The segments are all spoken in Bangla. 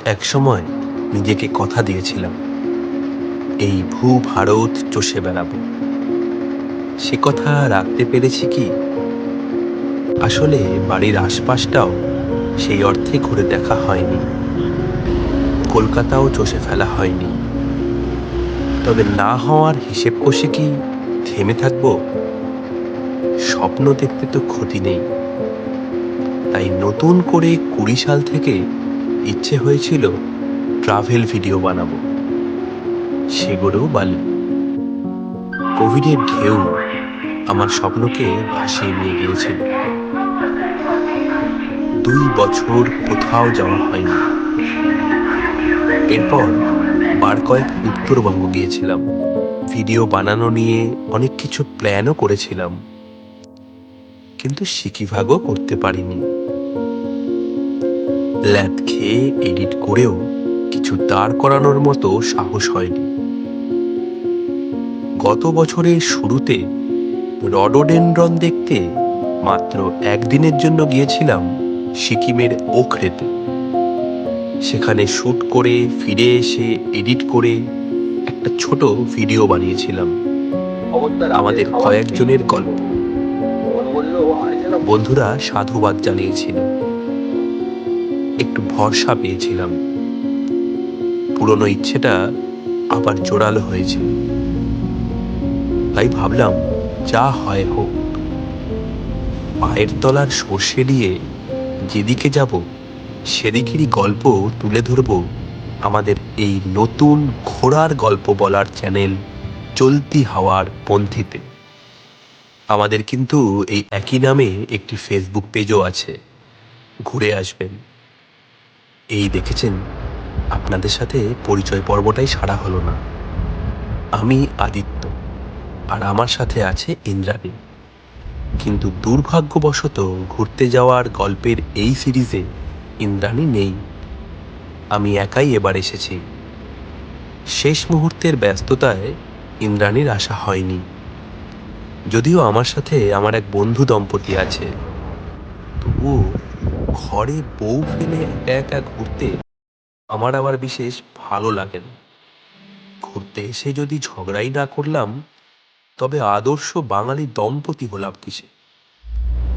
একসময় নিজেকে কথা দিয়েছিলাম, এই ভারত চষে বেড়াবো। সে কথা রাখতে পেরেছি কি? আসলে বাড়ির আশপাশটাও সেই অর্থে ঘুরে দেখা হয়নি, কলকাতাও চষে ফেলা হয়নি। তবে না হওয়ার হিসেব কষে কি থেমে থাকবো? স্বপ্ন দেখতে তো ক্ষতি নেই। তাই নতুন করে 20 সাল থেকে ইচ্ছে হয়েছিল ট্রাভেল ভিডিও বানাবো। সেগুলোও বালি। কোভিডের ঢেউ আমার স্বপ্নকে ভাসিয়ে নিয়ে গিয়েছিল। 2 বছর কোথাও যাওয়া হয়নি। এরপর বার কয়েক উত্তরবঙ্গ গিয়েছিলাম। ভিডিও বানানো নিয়ে অনেক কিছু প্ল্যানও করেছিলাম, কিন্তু সিকিভাগও করতে পারিনি। ল্যাদ খেয়ে এডিট করেও কিছু দাঁড় করানোর মতো সাহস হয়নি। গত বছরের শুরুতে রডোডেনড্রন দেখতে মাত্র একদিনের জন্য গিয়েছিলাম সিকিমের ওখরেতে। সেখানে শ্যুট করে ফিরে এসে এডিট করে একটা ছোট ভিডিও বানিয়েছিলাম, আমাদের কয়েকজনের গল্প। বন্ধুরা সাধুবাদ জানিয়েছিল, একটু ভরসা পেয়েছিলাম। পুরনো ইচ্ছেটা আবার জোরালো হয়েছে। তাই ভাবলাম, যা হয় হোক। পায়ের তলার সর্ষে দিয়ে যেদিকে যাব সেদিকেরই গল্প তুলে ধরব আমাদের এই নতুন ঘোড়ার গল্প বলার চ্যানেল চলতি হাওয়ার পন্থীতে। আমাদের কিন্তু এই একই নামে একটি ফেসবুক পেজও আছে, ঘুরে আসবেন। এই দেখেছেন, আপনাদের সাথে পরিচয় পর্বটাই সারা হলো না। আমি আদিত্য, আর আমার সাথে আছে ইন্দ্রাণী। কিন্তু দুর্ভাগ্যবশত ঘুরতে যাওয়ার গল্পের এই সিরিজে ইন্দ্রাণী নেই। আমি একাই এবার এসেছি। শেষ মুহূর্তের ব্যস্ততায় ইন্দ্রাণীর আসা হয়নি। যদিও আমার সাথে আমার এক বন্ধু দম্পতি আছে, তবুও ঘরে বউ ফেলে একা একা ঘুরতে আমার আবার বিশেষ ভালো লাগে না। ঘুরতে এসে যদি ঝগড়াই না করলাম, তবে আদর্শ বাঙালি দম্পতি হলাম কিসে?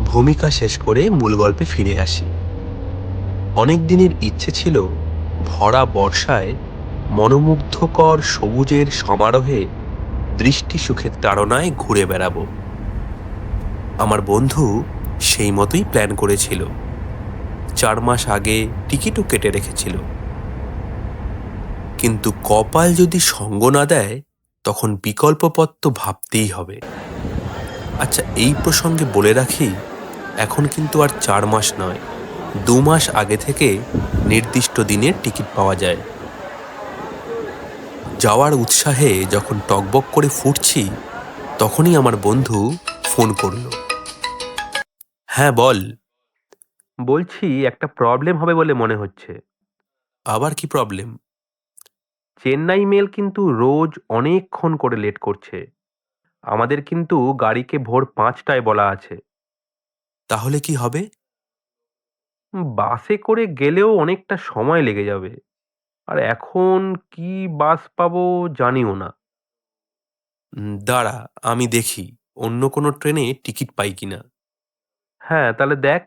ভূমিকা শেষ করে মূল গল্পে ফিরে আসি। অনেক দিনের ইচ্ছে ছিল ভরা বর্ষায় মনোমুগ্ধকর সবুজের সমারোহে দৃষ্টি সুখের তাড়নায় ঘুরে বেড়াবো। আমার বন্ধু সেই মতোই প্ল্যান করেছিল। 4 মাস আগে টিকিটও কেটে রেখেছিল। কিন্তু কপাল যদি সঙ্গ না দেয়, তখন বিকল্প পথ তো ভাবতেই হবে। আচ্ছা, এই প্রসঙ্গে বলে রাখি, এখন কিন্তু আর 4 মাস নয়, 2 মাস আগে থেকে নির্দিষ্ট দিনের টিকিট পাওয়া যায়। যাওয়ার উৎসাহে যখন টকবক করে ফুটছি, তখনই আমার বন্ধু ফোন করল। হ্যাঁ, বল। বলছি, একটা প্রবলেম হবে বলে মনে হচ্ছে। আবার কি প্রবলেম? চেন্নাই মেল কিন্তু রোজ অনেকক্ষণ করে লেট করছে। আমাদের কিন্তু গাড়িকে ভোর 5টায় বলা আছে। তাহলে কি হবে? বাসে করে গেলেও অনেকটা সময় লেগে যাবে। আর এখন কি বাস পাবো জানিও না। দাঁড়া, আমি দেখি অন্য কোনো ট্রেনে টিকিট পাই কিনা। হ্যাঁ, তাহলে দেখ।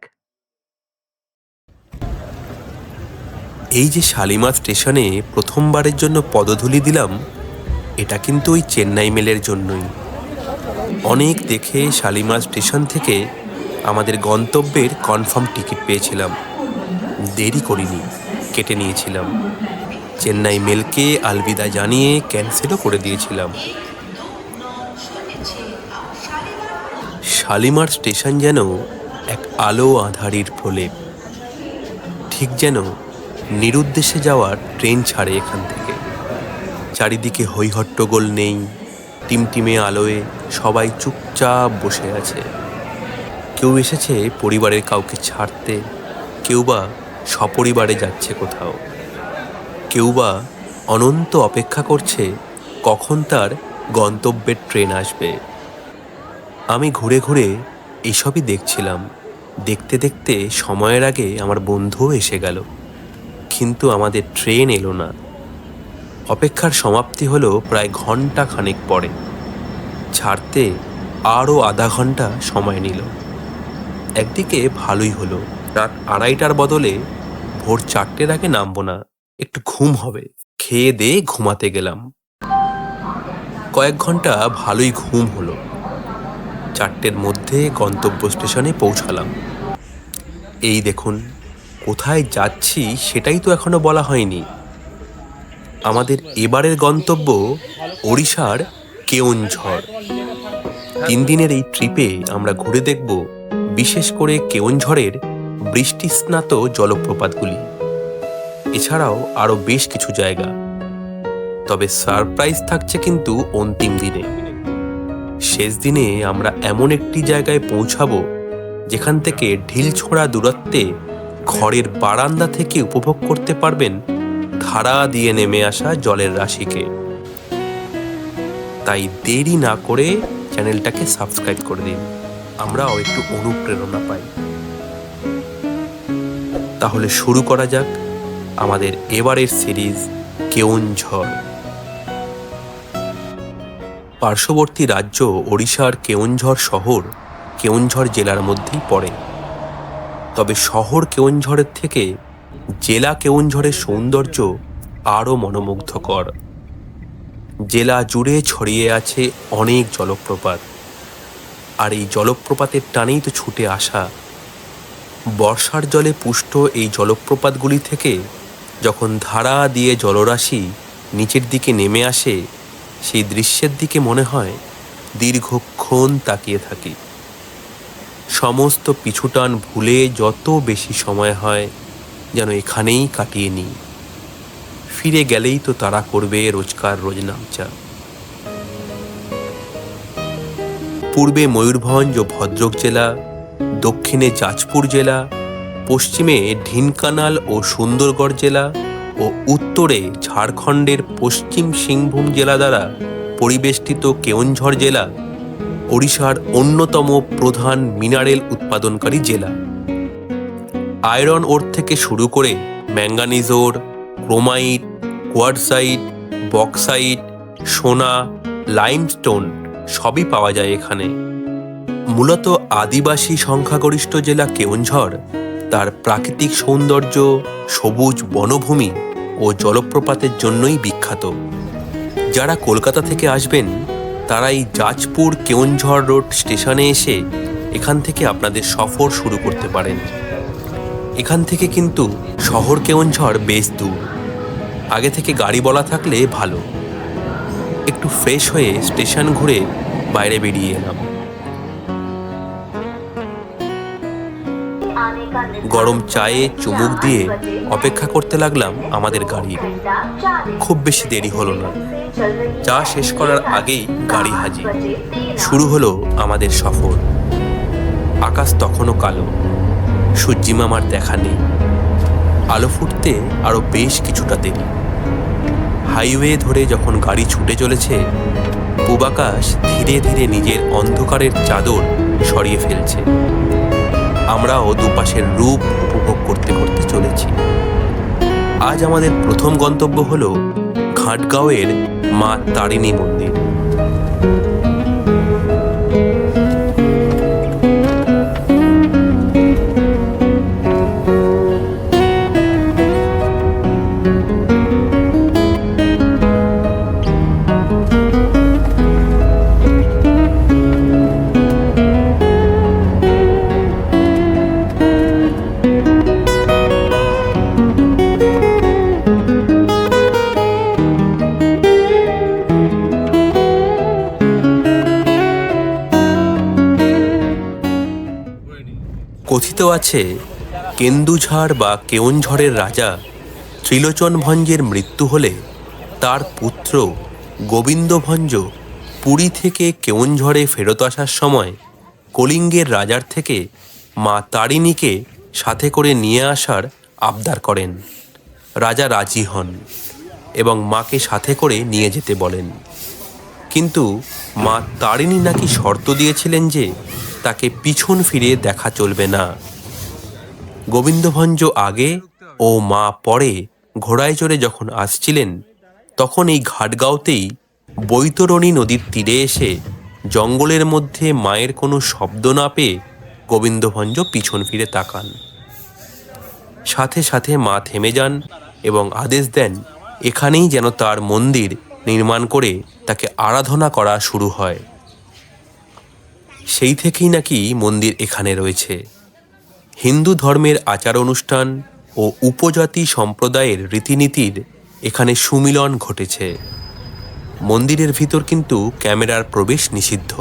এই যে শালিমার স্টেশনে প্রথমবারের জন্য পদধূলি দিলাম, এটা কিন্তু ওই চেন্নাই মেলের জন্যই। অনেক দেখে শালিমার স্টেশন থেকে আমাদের গন্তব্যের কনফার্ম টিকিট পেয়েছিলাম। দেরি করিনি, কেটে নিয়েছিলাম। চেন্নাই মেলকে আলবিদা জানিয়ে ক্যান্সেলও করে দিয়েছিলাম। শালিমার স্টেশন যেন এক আলো আঁধারির প্রলেপ। ঠিক যেন নিরুদ্দেশে যাওয়ার ট্রেন ছাড়ে এখান থেকে। চারিদিকে হইহট্টগোল নেই, টিমটিমে আলোয় সবাই চুপচাপ বসে আছে। কেউ এসেছে পরিবারের কাউকে ছাড়তে, কেউ বা সপরিবারে যাচ্ছে কোথাও, কেউ বা অনন্ত অপেক্ষা করছে কখন তার গন্তব্যের ট্রেন আসবে। আমি ঘুরে ঘুরে এসবই দেখছিলাম। দেখতে দেখতে সময়ের আগে আমার বন্ধুও এসে গেল। কিন্তু আমাদের ট্রেন এলো না। অপেক্ষার সমাপ্তি হলো প্রায় ঘন্টা খানেক পরে। ছাড়তে আরও আধা ঘন্টা সময় নিল। একদিকে ভালোই হলো, রাত 2:30টার বদলে ভোর 4টের আগে নামবো না, একটু ঘুম হবে। খেয়ে দিয়ে ঘুমাতে গেলাম। কয়েক ঘন্টা ভালোই ঘুম হলো। 4টের মধ্যে গন্তব্য স্টেশনে পৌঁছালাম। এই দেখুন, কোথায় যাচ্ছি সেটাই তো এখনো বলা হয়নি। আমাদের এবারের গন্তব্য ওড়িশার কেওনঝড়। 3 দিনের এই ট্রিপে আমরা ঘুরে দেখব বিশেষ করে কেওনঝড়ের বৃষ্টিস্নাত জলপ্রপাতগুলি, এছাড়াও আরও বেশ কিছু জায়গা। তবে সারপ্রাইজ থাকছে কিন্তু অন্তিম দিনে। শেষ দিনে আমরা এমন একটি জায়গায় পৌঁছাবো যেখান থেকে ঢিল ছোঁড়া দূরত্বে ঘরের বারান্দা থেকে উপভোগ করতে পারবেন ধারা দিয়ে নেমে আসা জলের রাশিকে। তাই দেরি না করে চ্যানেলটাকে সাবস্ক্রাইব করে দিন, আমরাও একটু অনুপ্রেরণা পাই। তাহলে শুরু করা যাক আমাদের এবারের সিরিজ কেওনঝড়। পার্শ্ববর্তী রাজ্য ওড়িশার কেওনঝড় শহর কেওনঝড় জেলার মধ্যেই পড়ে। তবে শহর কেওনঝড়ের থেকে জেলা কেওনঝড়ের সৌন্দর্য আরও মনোমুগ্ধকর। জেলা জুড়ে ছড়িয়ে আছে অনেক জলপ্রপাত, আর এই জলপ্রপাতের টানেই তো ছুটে আসা। বর্ষার জলে পুষ্ট এই জলপ্রপাতগুলি থেকে যখন ধারা দিয়ে জলরাশি নিচের দিকে নেমে আসে, সেই দৃশ্যের দিকে মনে হয় দীর্ঘক্ষণ তাকিয়ে থাকি। সমস্ত পিছুটান ভুলে যত বেশি সময় হয় যেন এখানেই কাটিয়ে নিই। ফিরে গেলেই তো তারা করবে রোজকার রোজ নামচা। পূর্বে ময়ূরভঞ্জ ও ভদ্রক জেলা, দক্ষিণে যাজপুর জেলা, পশ্চিমে ঢেঙ্কানাল ও সুন্দরগড় জেলা ও উত্তরে ঝাড়খণ্ডের পশ্চিম সিংভূম জেলা দ্বারা পরিবেষ্টিত কেওনঝড় জেলা ওড়িশার অন্যতম প্রধান মিনারেল উৎপাদনকারী জেলা। আয়রন ওর থেকে শুরু করে ম্যাঙ্গানিজ ওর, ক্রোমাইট, কোয়ার্টজাইট, বক্সাইট, সোনা, লাইমস্টোন সবই পাওয়া যায় এখানে। মূলত আদিবাসী সংখ্যাগরিষ্ঠ জেলা কেওনঝড় তার প্রাকৃতিক সৌন্দর্য, সবুজ বনভূমি ও জলপ্রপাতের জন্যই বিখ্যাত। যারা কলকাতা থেকে আসবেন তারা এই যাজপুর কেওনঝড় রোড স্টেশনে এসে এখান থেকে আপনাদের সফর শুরু করতে পারেন। এখান থেকে কিন্তু শহর কেওনঝড় বেশ দূর, আগে থেকে গাড়ি বলা থাকলে ভালো। একটু ফ্রেশ হয়ে স্টেশন ঘুরে বাইরে বেরিয়ে এলাম। গরম চায়ে চুমুক দিয়ে অপেক্ষা করতে লাগলাম আমাদের গাড়ির। খুব বেশি দেরি হলো না, চা শেষ করার আগেই গাড়ি হাজির। শুরু হলো আমাদের সফর। আকাশ তখনও কালো, সূর্যিমামার দেখা নেই। আলো ফুটতে আরো বেশ কিছুটা দেরি। হাইওয়ে ধরে যখন গাড়ি ছুটে চলেছে, পূবাকাশ ধীরে ধীরে নিজের অন্ধকারের চাদর সরিয়ে ফেলছে। আমরাও দুপাশের রূপ উপভোগ করতে করতে চলেছি। আজ আমাদের প্রথম গন্তব্য হলো ঘাটগাঁওয়ের মা তারিণী মন্দির। কথিত আছে কেন্দুঝড় বা কেওনঝড়ের রাজা ত্রিলোচনভঞ্জের মৃত্যু হলে তার পুত্র গোবিন্দভঞ্জ পুরী থেকে কেওনঝড়ে ফেরত আসার সময় কলিঙ্গের রাজার থেকে মা তারিণীকে সাথে করে নিয়ে আসার আবদার করেন। রাজা রাজি হন এবং মাকে সাথে করে নিয়ে যেতে বলেন। কিন্তু মা তারিণী নাকি শর্ত দিয়েছিলেন যে তাকে পিছন ফিরে দেখা চলবে না। গোবিন্দভঞ্জ আগে ও মা পরে ঘোড়ায় চড়ে যখন আসছিলেন তখন এই ঘাটগাঁওতেই বৈতরণী নদীর তীরে এসে জঙ্গলের মধ্যে মায়ের কোনো শব্দ না পেয়ে গোবিন্দভঞ্জ পিছন ফিরে তাকান। সাথে সাথে মা থেমে যান এবং আদেশ দেন এখানেই যেন তার মন্দির নির্মাণ করে তাকে আরাধনা করা শুরু হয়। সেই থেকেই নাকি মন্দির এখানে রয়েছে। হিন্দু ধর্মের আচার অনুষ্ঠান ও উপজাতি সম্প্রদায়ের রীতিনীতির এখানে সুমিলন ঘটেছে। মন্দিরের ভিতর কিন্তু ক্যামেরার প্রবেশ নিষিদ্ধ।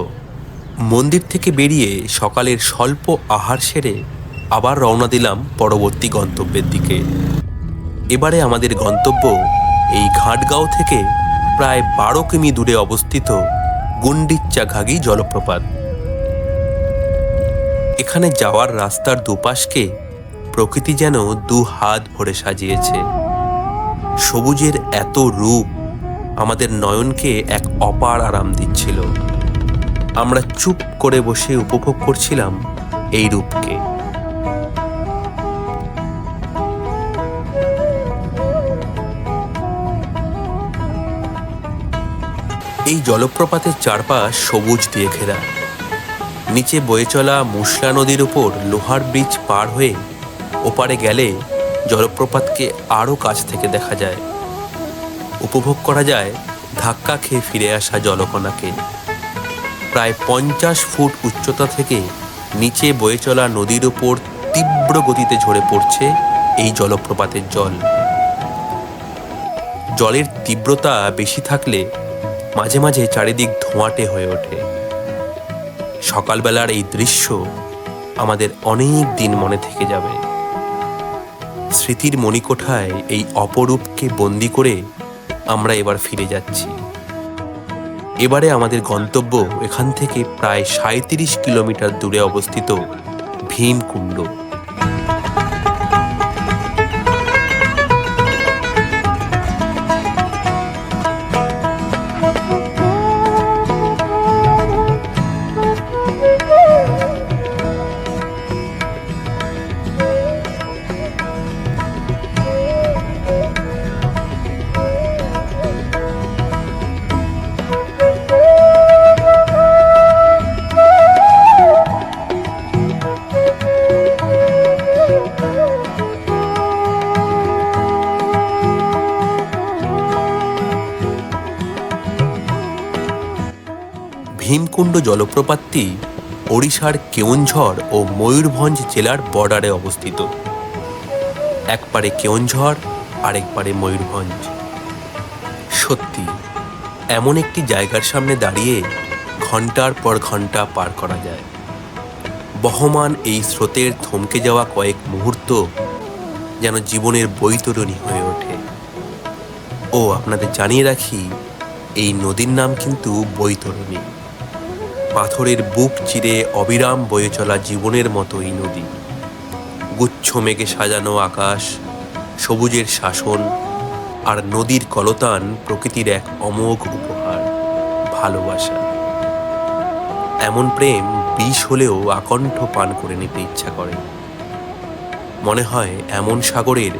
মন্দির থেকে বেরিয়ে সকালের স্বল্প আহার সেরে আবার রওনা দিলাম পরবর্তী গন্তব্যের দিকে। এবারে আমাদের গন্তব্য এই ঘাটগাঁও থেকে প্রায় 12 কিমি দূরে অবস্থিত গুন্ডিচ্চাঘাগি জলপ্রপাত। এখানে যাওয়ার রাস্তার দুপাশকে প্রকৃতি যেন 2 হাত ভরে সাজিয়েছে। সবুজের এত রূপ আমাদের নয়নকে এক অপার আরাম দিচ্ছিল। আমরা চুপ করে বসে উপভোগ করছিলাম এই রূপকে। এই জলপ্রপাতের চারপাশ সবুজ দিয়ে ঘেরা। নিচে বয়ে চলা মুসলা নদীর উপর লোহার ব্রিজ পার হয়ে ওপারে গেলে জলপ্রপাতকে আরও কাছ থেকে দেখা যায়। উপভোগ করা যায় ধাক্কা খেয়ে ফিরে আসা জলকণাকে। প্রায় 50 ফুট উচ্চতা থেকে নিচে বয়ে চলা নদীর উপর তীব্র গতিতে ঝরে পড়ছে এই জলপ্রপাতের জল। জলের তীব্রতা বেশি থাকলে মাঝে মাঝে চারিদিক ধোঁয়াটে হয়ে ওঠে। সকালবেলার এই দৃশ্য আমাদের অনেক দিন মনে থেকে যাবে। স্মৃতির মণিকোঠায় এই অপরূপকে বন্দি করে আমরা এবার ফিরে যাচ্ছি। এবারে আমাদের গন্তব্য এখান থেকে প্রায় 37 কিলোমিটার দূরে অবস্থিত ভীমকুণ্ড। ভীমকুণ্ড জলপ্রপাতটি ওড়িশার কেওনঝড় ও ময়ূরভঞ্জ জেলার বর্ডারে অবস্থিত। এক পারে কেওনঝড় আরেক পারে ময়ূরভঞ্জ। সত্যি এমন একটি জায়গার সামনে দাঁড়িয়ে ঘন্টার পর ঘন্টা পার করা যায়। বহমান এই স্রোতের থমকে যাওয়া কয়েক মুহূর্ত যেন জীবনের বৈতরণী হয়ে ওঠে। ও আপনাদের জানিয়ে রাখি, এই নদীর নাম কিন্তু বৈতরণী। পাথরের বুক চিরে অবিরাম বয়ে চলা জীবনের মতো এই নদী। গুচ্ছ মেঘে সাজানো আকাশ, সবুজের শাসন আর নদীর কলতান প্রকৃতির এক অমোঘ উপহার, ভালোবাসা। এমন প্রেম বিষ হলেও আকণ্ঠ পান করে নিতে ইচ্ছা করে। মনে হয় এমন সাগরের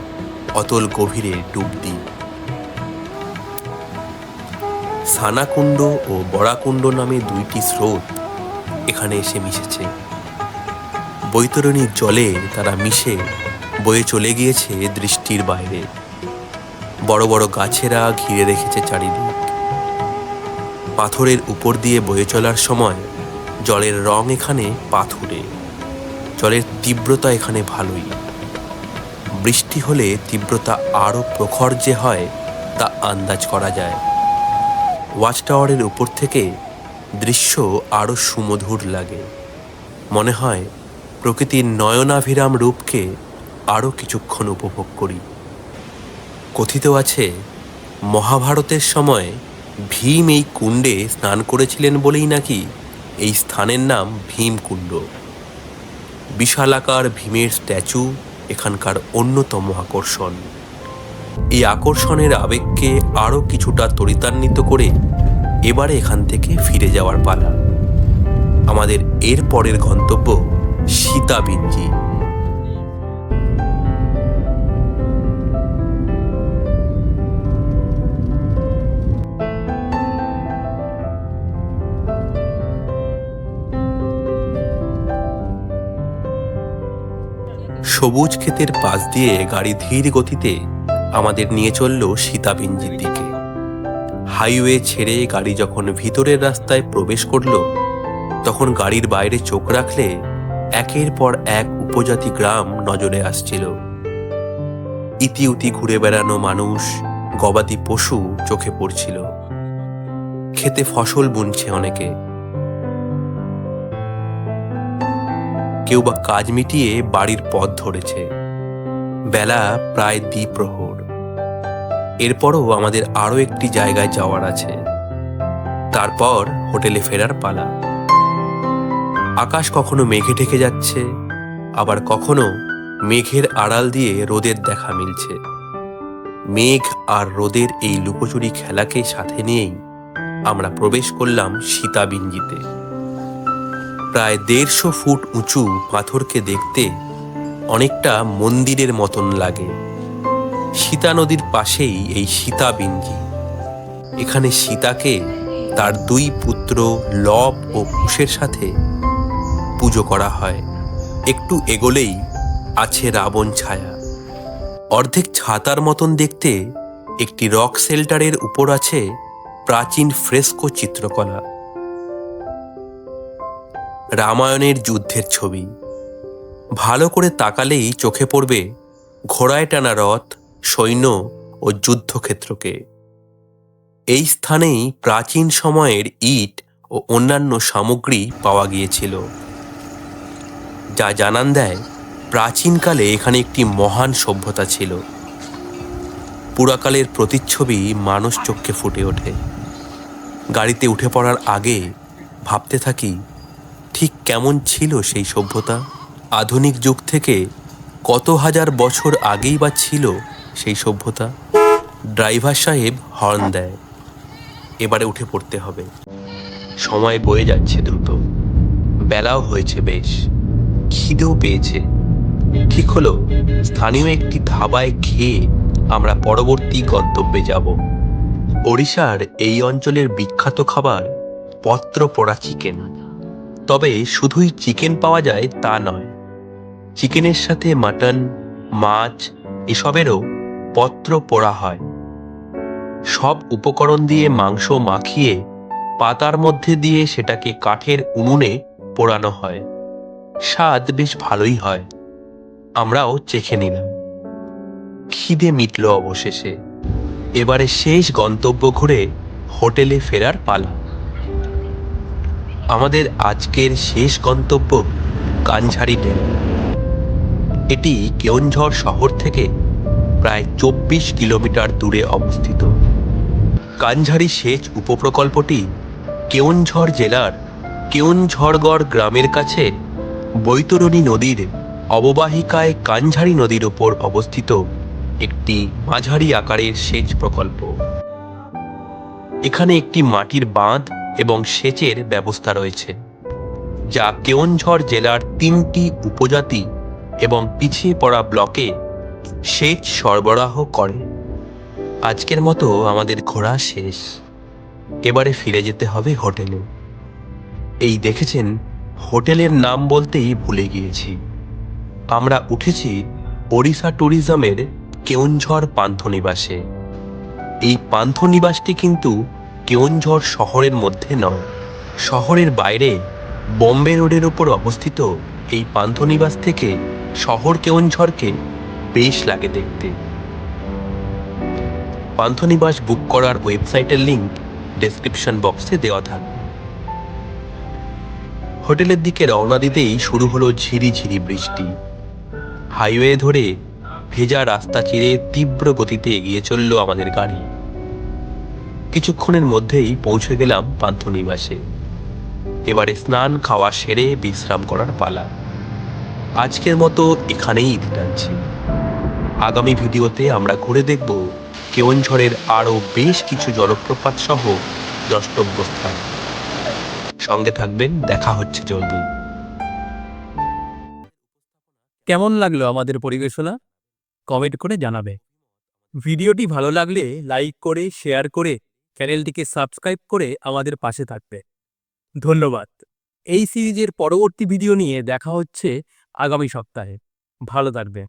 অতল গভীরে ডুব দিই। সানাকুণ্ড ও বরাকুণ্ড নামে 2টি স্রোত এখানে এসে মিশেছে। বৈতরণীর জলে তারা মিশে বয়ে চলে গিয়েছে দৃষ্টির বাইরে। বড় বড় গাছেরা ঘিরে রেখেছে চারিদিক। পাথরের উপর দিয়ে বয়ে চলার সময় জলের রং এখানে পাথুরে। জলের তীব্রতা এখানে ভালোই। বৃষ্টি হলে তীব্রতা আরও প্রখর যে হয় তা আন্দাজ করা যায়। ওয়াচ টাওয়ারের উপর থেকে দৃশ্য আরও সুমধুর লাগে। মনে হয় প্রকৃতির নয়নাভিরাম রূপকে আরও কিছুক্ষণ উপভোগ করি। কথিত আছে, মহাভারতের সময় ভীম এই কুণ্ডে স্নান করেছিলেন বলেই নাকি এই স্থানের নাম ভীমকুণ্ড। বিশালাকার ভীমের স্ট্যাচু এখানকার অন্যতম আকর্ষণ। এই আকর্ষণের আবেগকে আরও কিছুটা ত্বরিতান্বিত করে এবারে এখান থেকে ফিরে যাওয়ার পালা। আমাদের এর পরের গন্তব্য সীতাবিঞ্জি। সবুজ ক্ষেতের পাশ দিয়ে গাড়ি ধীর গতিতে আমাদের নিয়ে চলল সীতাবিঞ্জির দিকে। হাইওয়ে ছেড়ে গাড়ি যখন ভিতরের রাস্তায় প্রবেশ করলো, তখন গাড়ির বাইরে চোখ রাখলে একের পর এক উপজাতি গ্রাম নজরে আসছিল। ইতিউতি ঘুরে বেড়ানো মানুষ, গবাদি পশু চোখে পড়ছিল। খেতে ফসল বুনছে অনেকে, কেউ বা কাজ মিটিয়ে বাড়ির পথ ধরেছে। বেলা প্রায় দ্বিপ্রহর। এরপরও আমাদের আরো একটি জায়গায় যাওয়ার আছে, তারপর হোটেলে ফেরার পালা। আকাশ কখনো মেঘে ঢেকে যাচ্ছে, আবার কখনো মেঘের আড়াল দিয়ে রোদের দেখা মিলছে। মেঘ আর রোদের এই লুকোচুরি খেলাকে সাথে নিয়েই আমরা প্রবেশ করলাম সীতাবিঞ্জিতে। প্রায় 150 ফুট উঁচু পাথরকে দেখতে অনেকটা মন্দিরের মতন লাগে। সীতা নদীর পাশেই এই সীতাবিঞ্জি। এখানে সীতাকে তার 2 পুত্র লব ও কুশের সাথে পুজো করা হয়। একটু এগোলেই আছে রাবণ ছায়া। অর্ধেক ছাতার মতন দেখতে একটি রক শেল্টারের উপর আছে প্রাচীন ফ্রেস্কো চিত্রকলা। রামায়ণের যুদ্ধের ছবি। ভালো করে তাকালেই চোখে পড়বে ঘোড়ায় টানা রথ, সৈন্য ও যুদ্ধক্ষেত্রকে। এই স্থানেই প্রাচীন সময়ের ইট ও অন্যান্য সামগ্রী পাওয়া গিয়েছিল, যা জানান দেয় প্রাচীনকালে এখানে একটি মহান সভ্যতা ছিল। পুরাকালের প্রতিচ্ছবি মানুষ চোখে ফুটে ওঠে। গাড়িতে উঠে পড়ার আগে ভাবতে থাকি, ঠিক কেমন ছিল সেই সভ্যতা? আধুনিক যুগ থেকে কত হাজার বছর আগেই বা ছিল সেই সভ্যতা? ড্রাইভার সাহেব হর্ন দেয়, এবারে উঠে পড়তে হবে। সময় বয়ে যাচ্ছে দ্রুত, বেলাও হয়েছে বেশ, খিদেও পেয়েছে। ঠিক হলো স্থানীয় একটি ধাবায় খেয়ে আমরা পরবর্তী গন্তব্যে যাব। ওড়িশার এই অঞ্চলের বিখ্যাত খাবার পত্র পোড়া চিকেন। তবে শুধুই চিকেন পাওয়া যায় তা নয়, চিকেনের সাথে মাটন, মাছ এসবেরও পত্র পোড়া হয়। সব উপকরণ দিয়ে মাংস মাখিয়ে পাতার মধ্যে দিয়ে সেটাকে কাঠের উনুনে পোড়ানো হয়। স্বাদ বেশ ভালোই হয়। আমরাও চেখে নিলাম। খিদে মিটল অবশেষে। এবারে শেষ গন্তব্য ঘুরে হোটেলে ফেরার পালা। আমাদের আজকের শেষ গন্তব্য কানঝাড়ি ড্যাম। এটি কেওনঝড় শহর থেকে প্রায় 24 কিলোমিটার দূরে অবস্থিত। কানঝাড়ি সেচ উপপ্রকল্পটি কেওনঝড় জেলার কেওনঝড়গড় গ্রামের কাছে বৈতরণী নদীর অববাহিকায় কানঝাড়ি নদীর ওপর অবস্থিত একটি মাঝারি আকারের সেচ প্রকল্প। এখানে একটি মাটির বাঁধ এবং সেচের ব্যবস্থা রয়েছে, যা কেওনঝড় জেলার 3টি উপজাতি এবং পিছিয়ে পড়া ব্লকে সেচ সরবরাহ করে। আজকের মতো আমাদের ঘোরা শেষ। এবারে ফিরে যেতে হবে হোটেলে। এই দেখেছেন, হোটেলের নাম বলতেই ভুলে গিয়েছি। আমরা উঠেছি ওড়িশা ট্যুরিজমের কেওনঝড় পান্থনিবাসে। এই পান্থনিবাসটি কিন্তু কেওনঝড় শহরের মধ্যে নয়, শহরের বাইরে বোম্বে রোডের ওপর অবস্থিত। এই পান্থনিবাস থেকে শহর কেওনঝড়কে বেশ লাগে দেখতে। পান্থনিবাস বুক করার ওয়েবসাইটের লিংক ডেসক্রিপশন বক্সে দেওয়া থাকবে। হোটেলের দিকে রওনা দিতেই শুরু হলো ঝিরিঝিরি বৃষ্টি। হাইওয়ে ধরে ভেজা রাস্তা চিরে তীব্র গতিতে এগিয়ে চলল আমাদের গাড়ি। কিছুক্ষণের মধ্যেই পৌঁছে গেলাম পান্থনিবাসে। এবারে স্নান খাওয়া সেরে বিশ্রাম করার পালা। আজকের মতো এখানেই ইতি টানছি। আগামী ভিডিওতে আমরা ঘুরে দেখব কেওনঝড়ের আরও বেশ কিছু জলপ্রপাত সহ দ্রষ্টব্য স্থান। সঙ্গে থাকবেন, দেখা হচ্ছে জলদি। কেমন লাগলো আমাদের পরিবেশনা? কমেন্ট করে জানাবে। ভিডিওটি ভালো লাগলে লাইক করে, শেয়ার করে, চ্যানেলটিকে সাবস্ক্রাইব করে আমাদের পাশে থাকবে। ধন্যবাদ। এই সিরিজের পরবর্তী ভিডিও নিয়ে দেখা হচ্ছে আগামী সপ্তাহে। ভালো থাকবে।